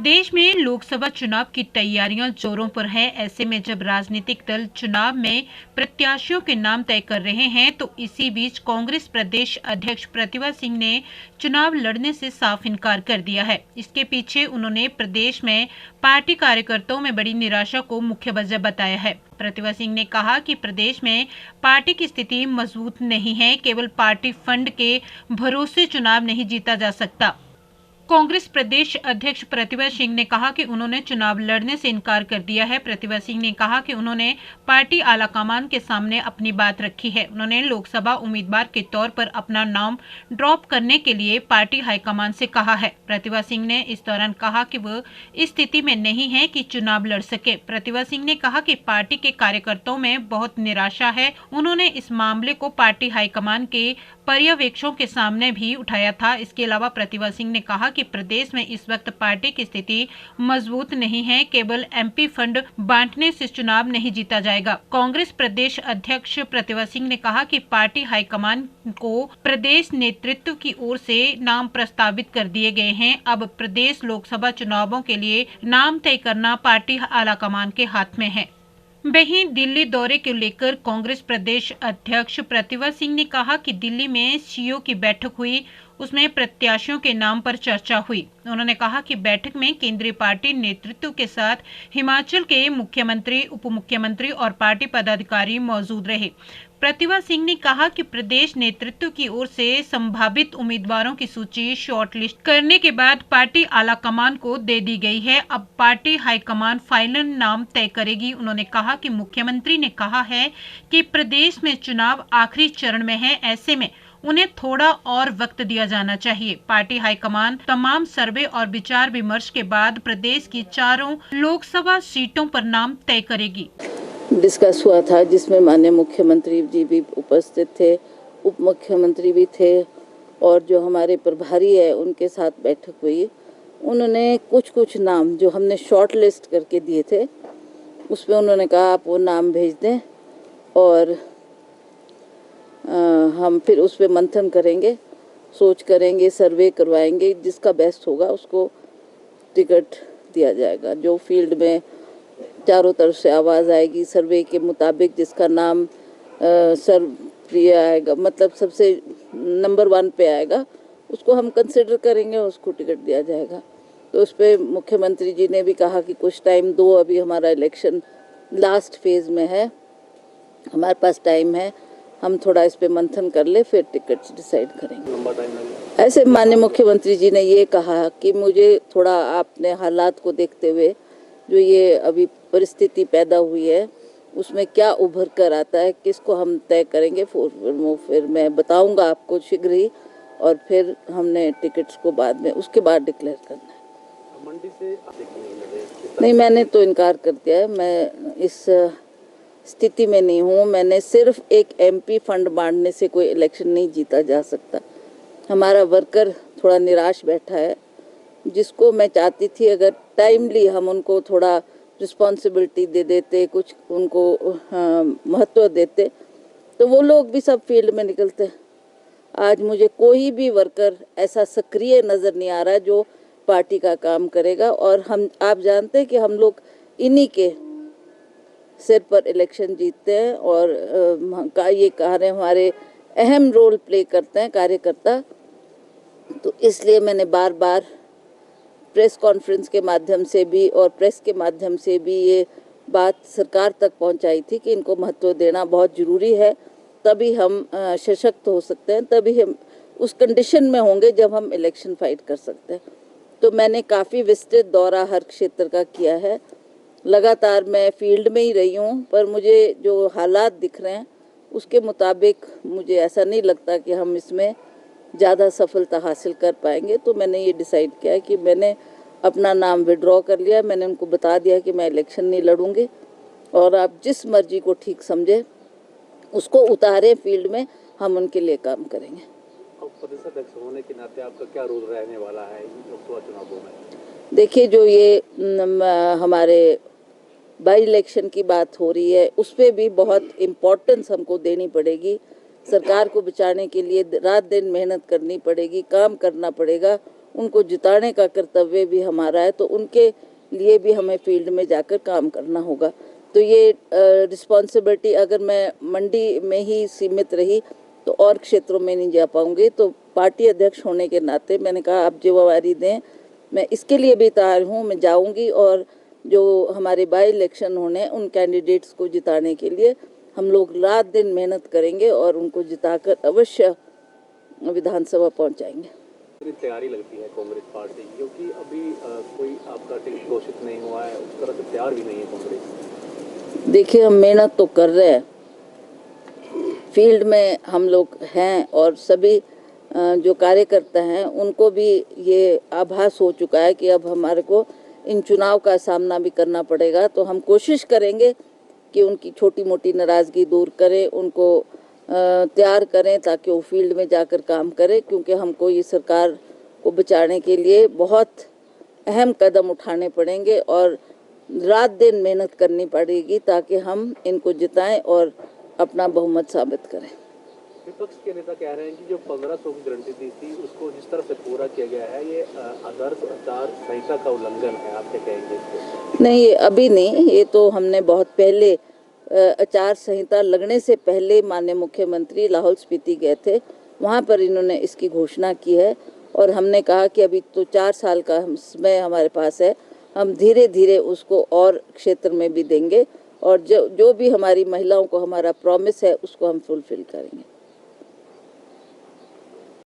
प्रदेश में लोकसभा चुनाव की तैयारियां जोरों पर है। ऐसे में जब राजनीतिक दल चुनाव में प्रत्याशियों के नाम तय कर रहे हैं, तो इसी बीच कांग्रेस प्रदेश अध्यक्ष प्रतिभा सिंह ने चुनाव लड़ने से साफ इनकार कर दिया है। इसके पीछे उन्होंने प्रदेश में पार्टी कार्यकर्ताओं में बड़ी निराशा को मुख्य वजह बताया है। प्रतिभा सिंह ने कहा कि प्रदेश में पार्टी की स्थिति मजबूत नहीं है। केवल पार्टी फंड के भरोसे चुनाव नहीं जीता जा सकता। कांग्रेस प्रदेश अध्यक्ष प्रतिभा सिंह ने कहा कि उन्होंने चुनाव लड़ने से इनकार कर दिया है। प्रतिभा सिंह ने कहा कि उन्होंने पार्टी आलाकमान के सामने अपनी बात रखी है। उन्होंने लोकसभा उम्मीदवार के तौर पर अपना नाम ड्रॉप करने के लिए पार्टी हाईकमान से कहा है। प्रतिभा सिंह ने इस दौरान कहा कि वह इस स्थिति में नहीं है कि चुनाव लड़ सके। प्रतिभा सिंह ने कहा कि पार्टी के कार्यकर्ताओं में बहुत निराशा है। उन्होंने इस मामले को पार्टी हाईकमान के पर्यवेक्षकों के सामने भी उठाया था। इसके अलावा प्रतिभा सिंह ने कहा कि प्रदेश में इस वक्त पार्टी की स्थिति मजबूत नहीं है। केवल एमपी फंड बांटने से चुनाव नहीं जीता जाएगा। कांग्रेस प्रदेश अध्यक्ष प्रतिभा सिंह ने कहा कि पार्टी हाईकमान को प्रदेश नेतृत्व की ओर से नाम प्रस्तावित कर दिए गए हैं। अब प्रदेश लोकसभा चुनावों के लिए नाम तय करना पार्टी आलाकमान के हाथ में है। वहीं दिल्ली दौरे को लेकर कांग्रेस प्रदेश अध्यक्ष प्रतिभा सिंह ने कहा कि दिल्ली में सीईओ की बैठक हुई, उसमें प्रत्याशियों के नाम पर चर्चा हुई। उन्होंने कहा कि बैठक में केंद्रीय पार्टी नेतृत्व के साथ हिमाचल के मुख्यमंत्री, उप मुख्यमंत्री और पार्टी पदाधिकारी मौजूद रहे। प्रतिभा सिंह ने कहा कि प्रदेश नेतृत्व की ओर से संभावित उम्मीदवारों की सूची शॉर्टलिस्ट करने के बाद पार्टी आलाकमान को दे दी गई है। अब पार्टी हाईकमान फाइनल नाम तय करेगी। उन्होंने कहा कि मुख्यमंत्री ने कहा है कि प्रदेश में चुनाव आखिरी चरण में है, ऐसे में उन्हें थोड़ा और वक्त दिया जाना चाहिए। पार्टी हाईकमान तमाम सर्वे और विचार विमर्श के बाद प्रदेश की चारों लोकसभा सीटों पर नाम तय करेगी। डिस्कस हुआ था जिसमें माननीय मुख्यमंत्री जी भी उपस्थित थे, उप मुख्यमंत्री भी थे और जो हमारे प्रभारी है उनके साथ बैठक हुई। उन्होंने कुछ नाम जो हमने शॉर्ट लिस्ट करके दिए थे उसमें उन्होंने कहा आप वो नाम भेज दें और हम फिर उस पर मंथन करेंगे, सोच करेंगे, सर्वे करवाएंगे, जिसका बेस्ट होगा उसको टिकट दिया जाएगा। जो फील्ड में चारों तरफ से आवाज़ आएगी, सर्वे के मुताबिक जिसका नाम सर्वप्रिय आएगा, मतलब सबसे नंबर 1 पे आएगा, उसको हम कंसिडर करेंगे, उसको टिकट दिया जाएगा। तो उस पर मुख्यमंत्री जी ने भी कहा कि कुछ टाइम दो, अभी हमारा इलेक्शन लास्ट फेज़ में है, हमारे पास टाइम है, हम थोड़ा इस पे मंथन कर ले, फिर टिकट्स डिसाइड करेंगे। ऐसे माननीय मुख्यमंत्री जी ने ये कहा कि मुझे थोड़ा आपने हालात को देखते हुए जो ये अभी परिस्थिति पैदा हुई है उसमें क्या उभर कर आता है, किसको हम तय करेंगे, फिर मैं बताऊंगा आपको शीघ्र ही, और फिर हमने टिकट्स को बाद में उसके बाद डिक्लेयर करना है। मंडी से नहीं, मैंने तो इनकार कर दिया है, मैं इस स्थिति में नहीं हूँ। मैंने सिर्फ एक एमपी फंड बांटने से कोई इलेक्शन नहीं जीता जा सकता। हमारा वर्कर थोड़ा निराश बैठा है, जिसको मैं चाहती थी अगर टाइमली हम उनको थोड़ा रिस्पॉन्सिबिलिटी दे देते, कुछ उनको महत्व देते, तो वो लोग भी सब फील्ड में निकलते। आज मुझे कोई भी वर्कर ऐसा सक्रिय नज़र नहीं आ रहा है जो पार्टी का काम करेगा। और आप जानते हैं कि हम लोग इन्हीं के सिर पर इलेक्शन जीतते हैं और ये कार्य हमारे अहम रोल प्ले करते हैं कार्यकर्ता। तो इसलिए मैंने बार बार प्रेस कॉन्फ्रेंस के माध्यम से भी और प्रेस के माध्यम से भी ये बात सरकार तक पहुंचाई थी कि इनको महत्व देना बहुत ज़रूरी है, तभी हम सशक्त हो सकते हैं, तभी हम उस कंडीशन में होंगे जब हम इलेक्शन फाइट कर सकते हैं। तो मैंने काफ़ी विस्तृत दौरा हर क्षेत्र का किया है, लगातार मैं फील्ड में ही रही हूँ, पर मुझे जो हालात दिख रहे हैं उसके मुताबिक मुझे ऐसा नहीं लगता कि हम इसमें ज़्यादा सफलता हासिल कर पाएंगे। तो मैंने ये डिसाइड किया है कि मैंने अपना नाम विड्रॉ कर लिया। मैंने उनको बता दिया कि मैं इलेक्शन नहीं लड़ूंगी और आप जिस मर्जी को ठीक समझे उसको उतारें फील्ड में, हम उनके लिए काम करेंगे। प्रदेश अध्यक्ष होने के नाते आपका क्या रोल रहने वाला है लोकसभा चुनावों में? देखिए, जो ये हमारे बाई इलेक्शन की बात हो रही है उस पर भी बहुत इम्पोर्टेंस हमको देनी पड़ेगी। सरकार को बचाने के लिए रात दिन मेहनत करनी पड़ेगी, काम करना पड़ेगा उनको जिताने का कर्तव्य भी हमारा है, तो उनके लिए भी हमें फील्ड में जाकर काम करना होगा। तो ये रिस्पॉन्सिबिलिटी अगर मैं मंडी में ही सीमित रही तो और क्षेत्रों में नहीं जा पाऊंगी। तो पार्टी अध्यक्ष होने के नाते मैंने कहा आप जिम्मेवारी दें, मैं इसके लिए भी तैयार हूँ, मैं जाऊंगी और जो हमारे बाई इलेक्शन होने उन कैंडिडेट्स को जिताने के लिए हम लोग रात दिन मेहनत करेंगे और उनको जिताकर अवश्य विधानसभा पहुंचाएंगे। पूरी तैयारी लगती है कांग्रेस पार्टी, क्योंकि अभी कोई आपका टिकट घोषित नहीं हुआ है, उस तरह से तैयार भी नहीं है कांग्रेस। देखिए, हम मेहनत तो कर रहे हैं, फील्ड में हम लोग हैं और सभी जो कार्यकर्ता हैं उनको भी ये आभास हो चुका है कि अब हमारे को इन चुनाव का सामना भी करना पड़ेगा। तो हम कोशिश करेंगे कि उनकी छोटी मोटी नाराज़गी दूर करें, उनको तैयार करें ताकि वो फील्ड में जाकर काम करें, क्योंकि हमको ये सरकार को बचाने के लिए बहुत अहम कदम उठाने पड़ेंगे और रात दिन मेहनत करनी पड़ेगी ताकि हम इनको जिताएं और अपना बहुमत साबित करें। विपक्ष के नेता कह रहे हैं कि जो 1500 की गारंटी दी थी उसको जिस तरह से पूरा किया गया है, ये आदर्श आचार संहिता का उल्लंघन है, आप क्या कहेंगे इसको? नहीं, ये अभी नहीं, ये तो हमने बहुत पहले आचार संहिता लगने से पहले माननीय मुख्यमंत्री लाहौल स्पीति गए थे, वहाँ पर इन्होंने इसकी घोषणा की है और हमने कहा कि अभी तो 4 साल का समय हमारे पास है, हम धीरे धीरे उसको और क्षेत्र में भी देंगे और जो भी हमारी महिलाओं को हमारा प्रॉमिस है उसको हम फुलफिल करेंगे।